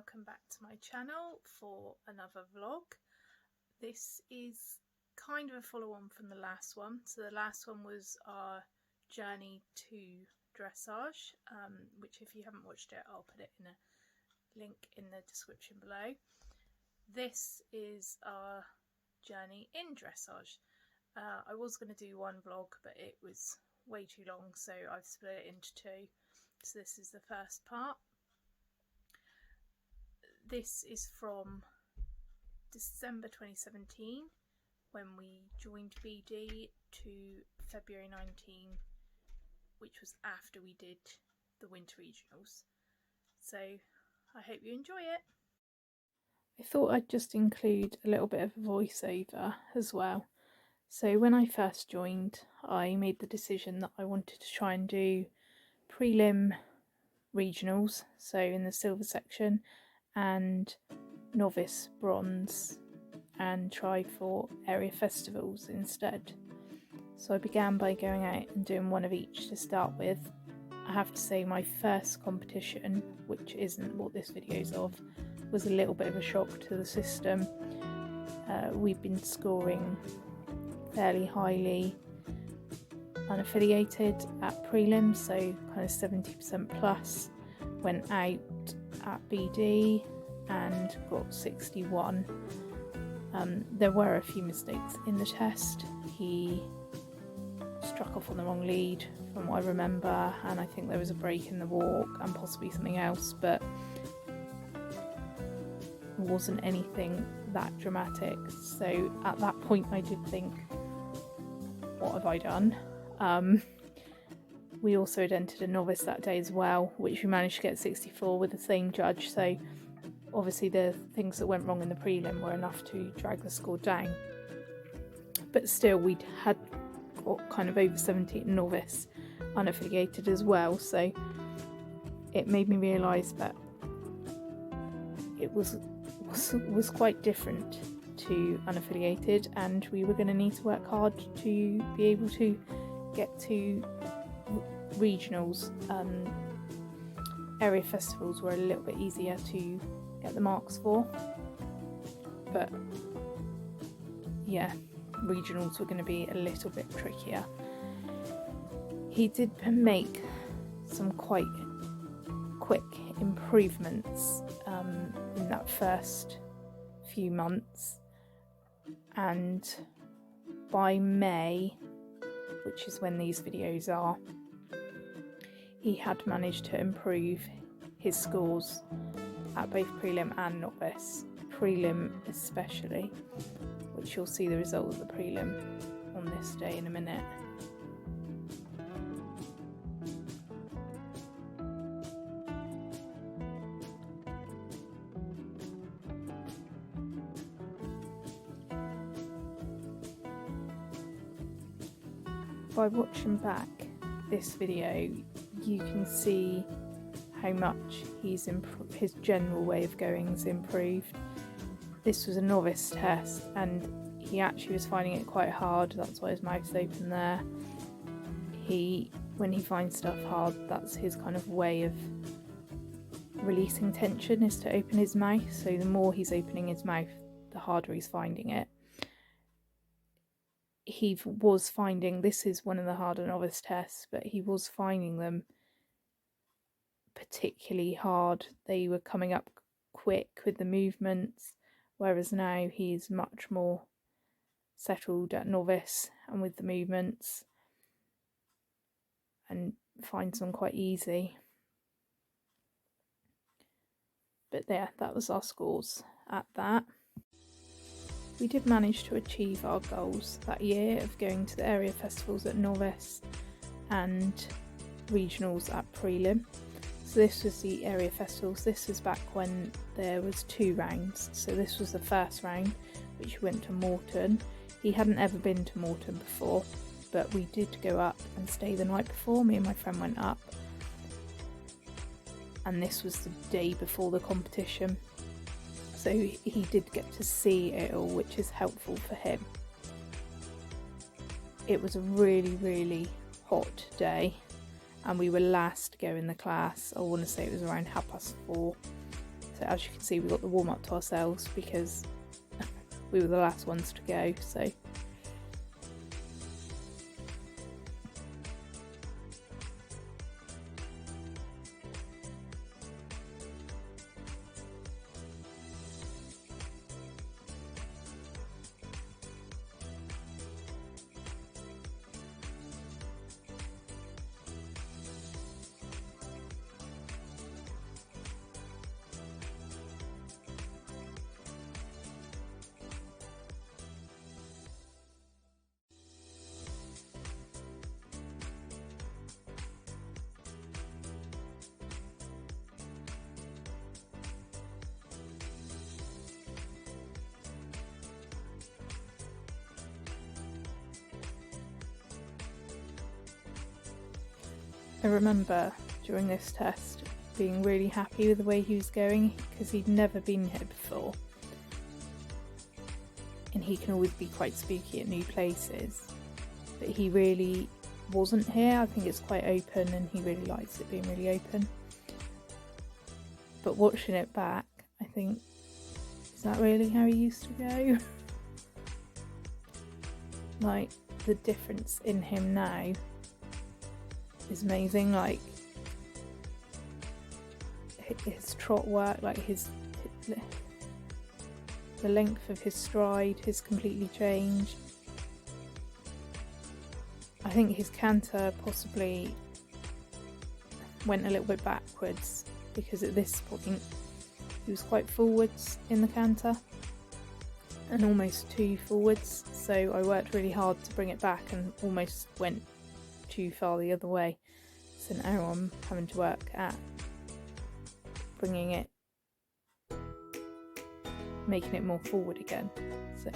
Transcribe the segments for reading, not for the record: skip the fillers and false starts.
welcome back to my channel for another vlog. This is kind of a follow-on from the last one. So the last one was our journey to dressage, which if you haven't watched it, I'll put it in a link in the description below. This is our journey in dressage. I was going to do one vlog, but it was way too long, so I've split it into two. So this is the first part. This is from December 2017 when we joined BD to February 19, which was after we did the winter regionals. So I hope you enjoy it. I thought I'd just include a little bit of a voiceover as well. So when I first joined, I made the decision that I wanted to try and do prelim regionals, so in the silver section, and novice bronze, and try for area festivals instead. So I began by going out and doing one of each to start with. I have to say my first competition, which isn't what this video's of, was a little bit of a shock to the system. We've been scoring fairly highly unaffiliated at prelims, so kind of 70% plus. Went out at BD and got 61. There were a few mistakes in the test. He struck off on the wrong lead from what I remember, and I think there was a break in the walk and possibly something else, but it wasn't anything that dramatic. So at that point I did think, what have I done? We also had entered a novice that day as well, which we managed to get 64 with the same judge, so obviously the things that went wrong in the prelim were enough to drag the score down. But still, we had got kind of over 70 novice unaffiliated as well, so it made me realise that it was quite different to unaffiliated, and we were going to need to work hard to be able to get to regionals. Area festivals were a little bit easier to get the marks for, but yeah, regionals were going to be a little bit trickier. He did make some quite quick improvements in that first few months, and by May, which is when these videos are, he had managed to improve his scores at both prelim and novice, prelim especially, which you'll see the result of the prelim on this day in a minute. By watching back this video, you can see how much his general way of going has improved. This was a novice test and he actually was finding it quite hard, that's why his mouth's open there. When he finds stuff hard, that's his kind of way of releasing tension, is to open his mouth. So the more he's opening his mouth, the harder he's finding it. He was finding, this is one of the harder novice tests, but he was finding them particularly hard. They were coming up quick with the movements, whereas now he's much more settled at novice and with the movements, and finds them quite easy. But yeah, that was our scores at that. We did manage to achieve our goals that year of going to the area festivals at novice and regionals at prelim. So this was the area festivals. This was back when there was 2 rounds. So this was the first round, which went to Morton. He hadn't ever been to Morton before, but we did go up and stay the night before. Me and my friend went up, and this was the day before the competition. So he did get to see it all, which is helpful for him. It was a really, really hot day, and we were last to go in the class. I want to say it was around 4:30. So as you can see, we got the warm-up to ourselves because we were the last ones to go, so... I remember during this test being really happy with the way he was going because he'd never been here before, and he can always be quite spooky at new places, but he really wasn't here. I think it's quite open and he really likes it being really open. But watching it back, I think, is that really how he used to go? Like, the difference in him now is amazing. Like, his trot work, like the length of his stride has completely changed. I think his canter possibly went a little bit backwards because at this point he was quite forwards in the canter and almost too forwards, so I worked really hard to bring it back and almost went too far the other way. So now I'm having to work at bringing it, making it more forward again. So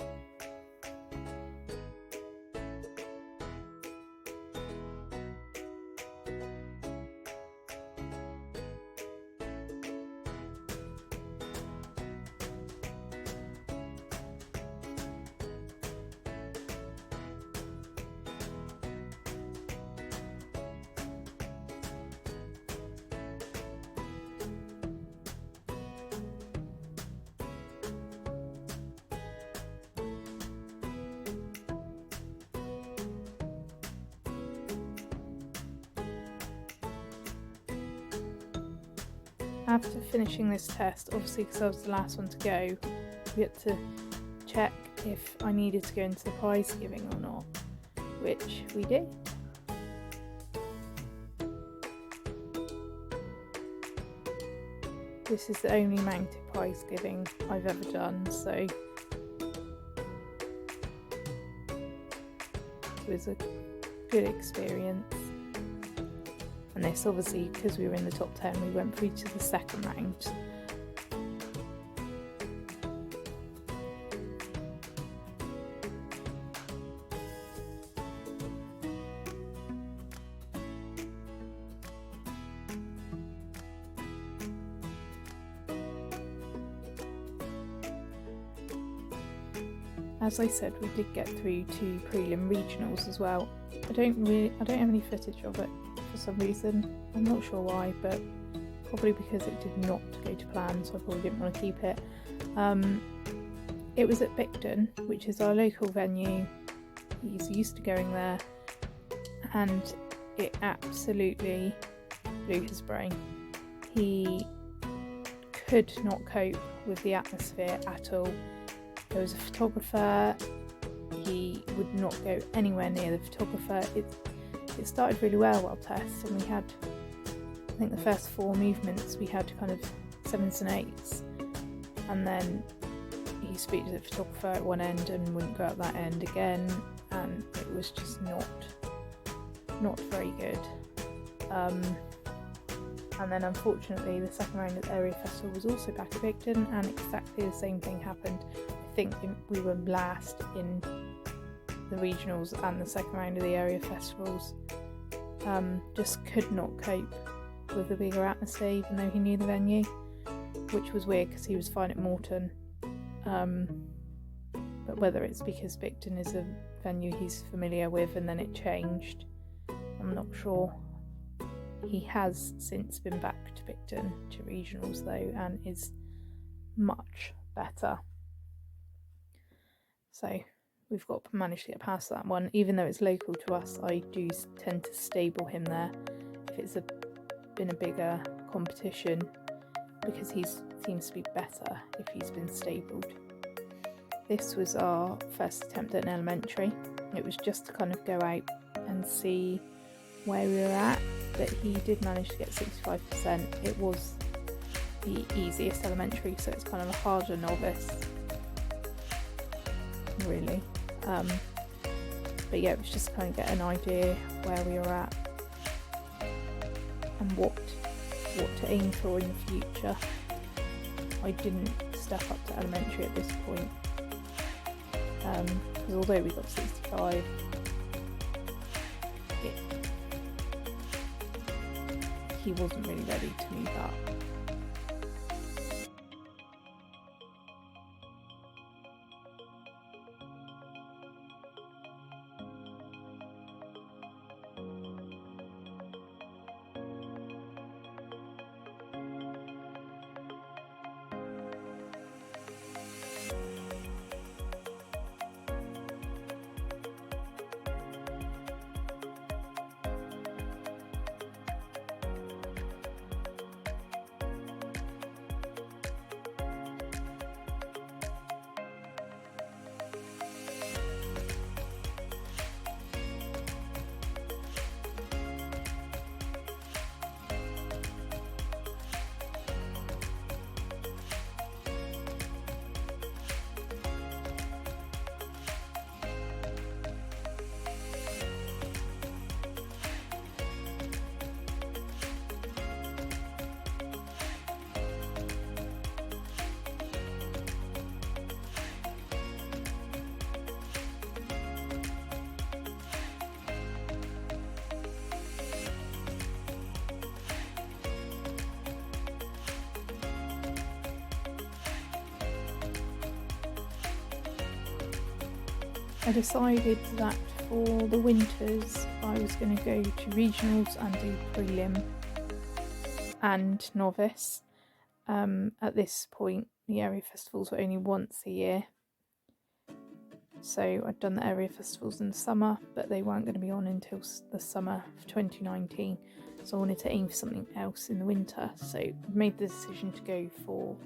after finishing this test, obviously because I was the last one to go, we had to check if I needed to go into the prize giving or not, which we did. This is the only mounted prize giving I've ever done, so it was a good experience. And this, obviously, because we were in the top 10, we went through to the second round. As I said, we did get through to prelim regionals as well. I don't have any footage of it for some reason. I'm not sure why, but probably because it did not go to plan, so I probably didn't want to keep it. It was at Bicton, which is our local venue. He's used to going there, and it absolutely blew his brain. He could not cope with the atmosphere at all. There was a photographer, he would not go anywhere near the photographer. It started really well, our test, and we had, I think the first 4 movements we had kind of 7s and 8s, and then he spoke to the photographer at one end and wouldn't go at that end again, and it was just not very good. And then unfortunately the second round at the area festival was also back at Bicton, and exactly the same thing happened. I think we were last in the regionals and the second round of the area festivals. Just could not cope with the bigger atmosphere, even though he knew the venue, which was weird because he was fine at Morton. But whether it's because Bicton is a venue he's familiar with and then it changed, I'm not sure. He has since been back to Bicton to regionals though, and is much better. So we've managed to get past that one. Even though it's local to us, I do tend to stable him there if it's been a bigger competition, because he seems to be better if he's been stabled. This was our first attempt at an elementary. It was just to kind of go out and see where we were at, but he did manage to get 65%. It was the easiest elementary, so it's kind of a harder novice, really. But yeah, it was just kind of get an idea where we were at and what to aim for in the future. I didn't step up to elementary at this point, because although we got 65, he wasn't really ready to move up. I decided that for the winters I was going to go to regionals and do prelim and novice. At this point the area festivals were only once a year, so I'd done the area festivals in the summer, but they weren't going to be on until the summer of 2019, so I wanted to aim for something else in the winter, so I made the decision to go for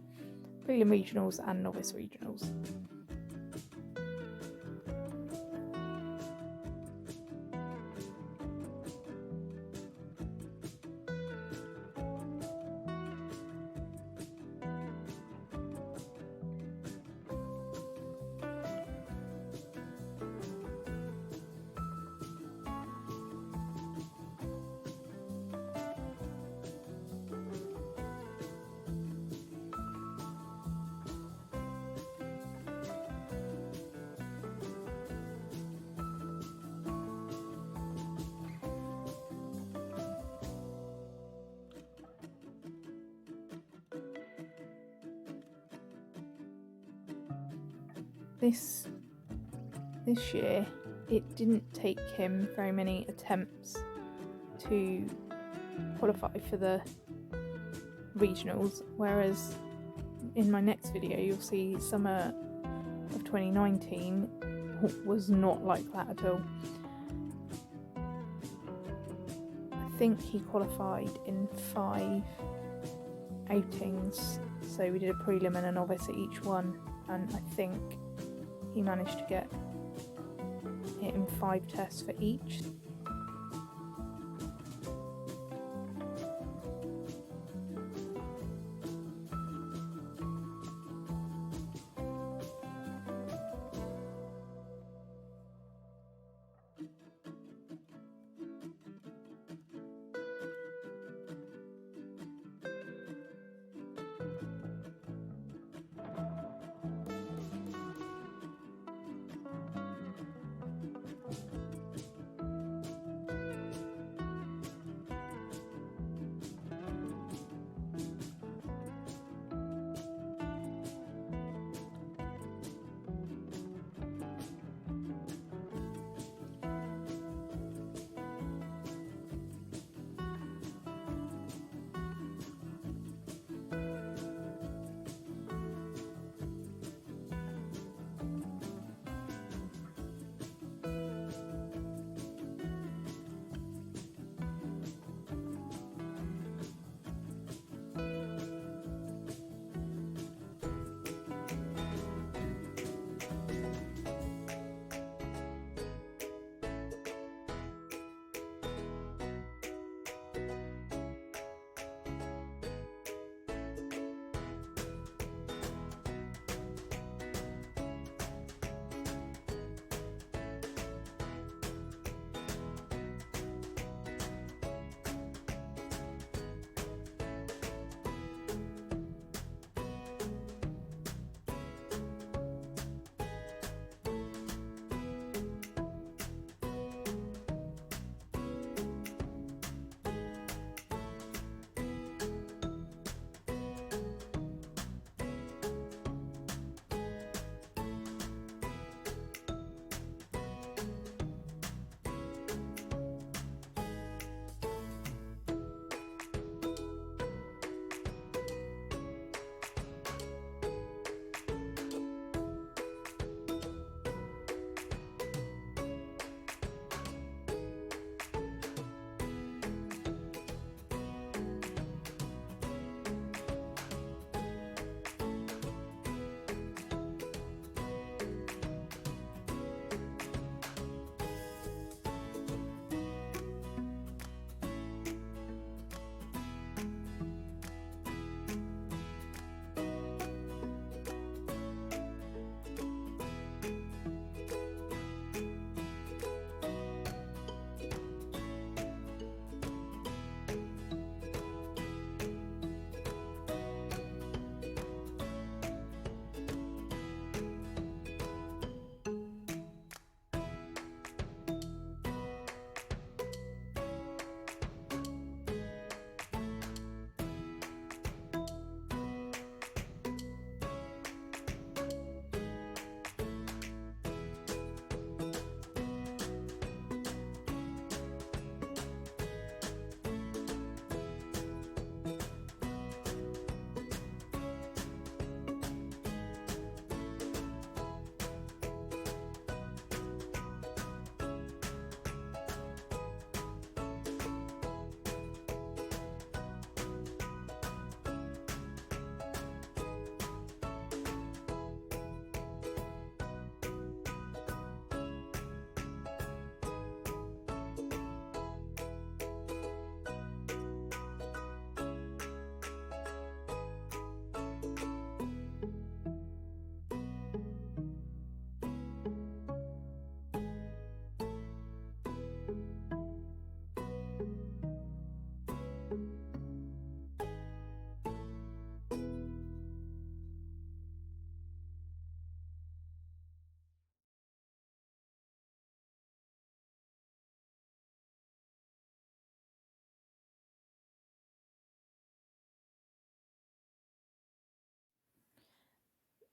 prelim regionals and novice regionals. This year it didn't take him very many attempts to qualify for the regionals, whereas in my next video you'll see summer of 2019 was not like that at all. I think he qualified in 5 outings, so we did a prelim and a novice at each one, and I think he managed to get it in 5 tests for each.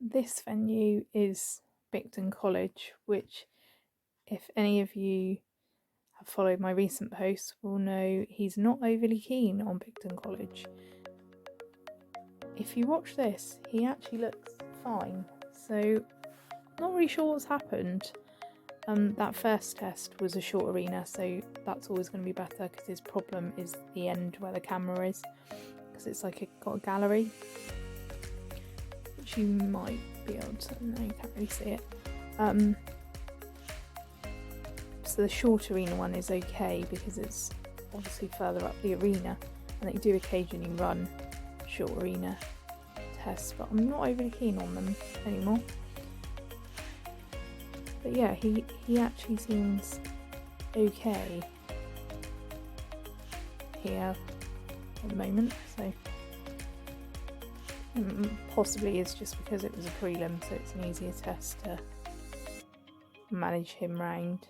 This venue is Bicton College, which, if any of you have followed my recent posts, will know he's not overly keen on Bicton College. If you watch this, he actually looks fine, so not really sure what's happened. That first test was a short arena, so that's always going to be better because his problem is the end where the camera is, because it's like got a gallery, which you might be able to, no, you can't really see it. So the short arena one is okay because it's obviously further up the arena, and they do occasionally run short arena tests, but I'm not overly keen on them anymore. But yeah, he actually seems okay here at the moment, so possibly it's just because it was a prelim, so it's an easier test to manage him round.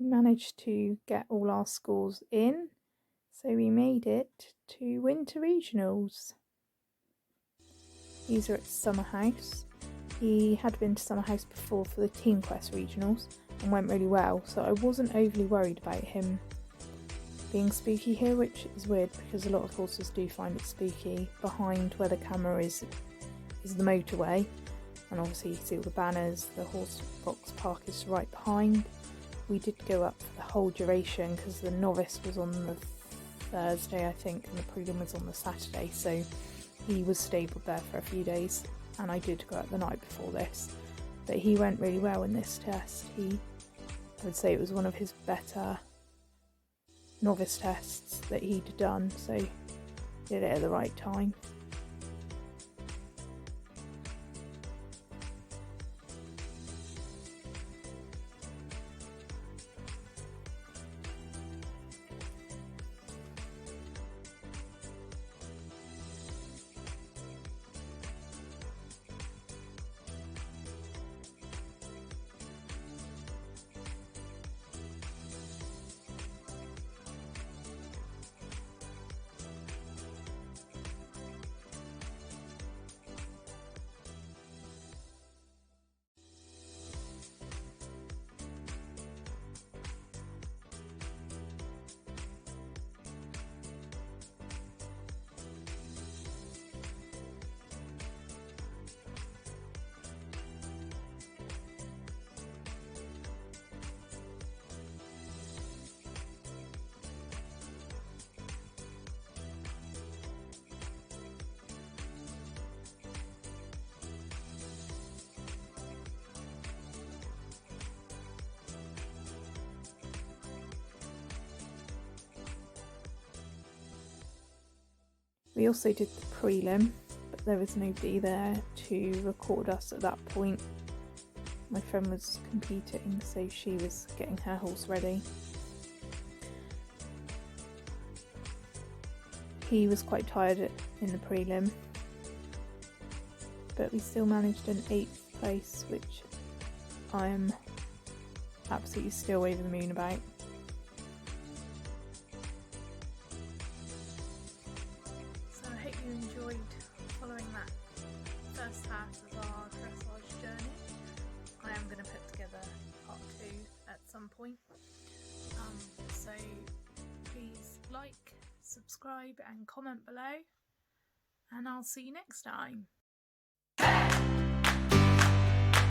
We managed to get all our scores in, so we made it to Winter Regionals. These are at Summer House. He had been to Summer House before for the Team Quest Regionals and went really well, so I wasn't overly worried about him being spooky here, which is weird because a lot of horses do find it spooky. Behind where the camera is the motorway, and obviously you can see all the banners. The horse box park is right behind. We did go up for the whole duration because the novice was on the Thursday, I think, and the prelim was on the Saturday, so he was stabled there for a few days, and I did go up the night before this. But he went really well in this test. I would say it was one of his better novice tests that he'd done, so did it at the right time. We also did the prelim, but there was nobody there to record us at that point. My friend was competing, so she was getting her horse ready. He was quite tired in the prelim, but we still managed an 8th place, which I am absolutely still over the moon about. So I hope you enjoyed following that first half of our dressage journey. I am going to put together part 2 at some point. So please like, subscribe and comment below, and I'll see you next time.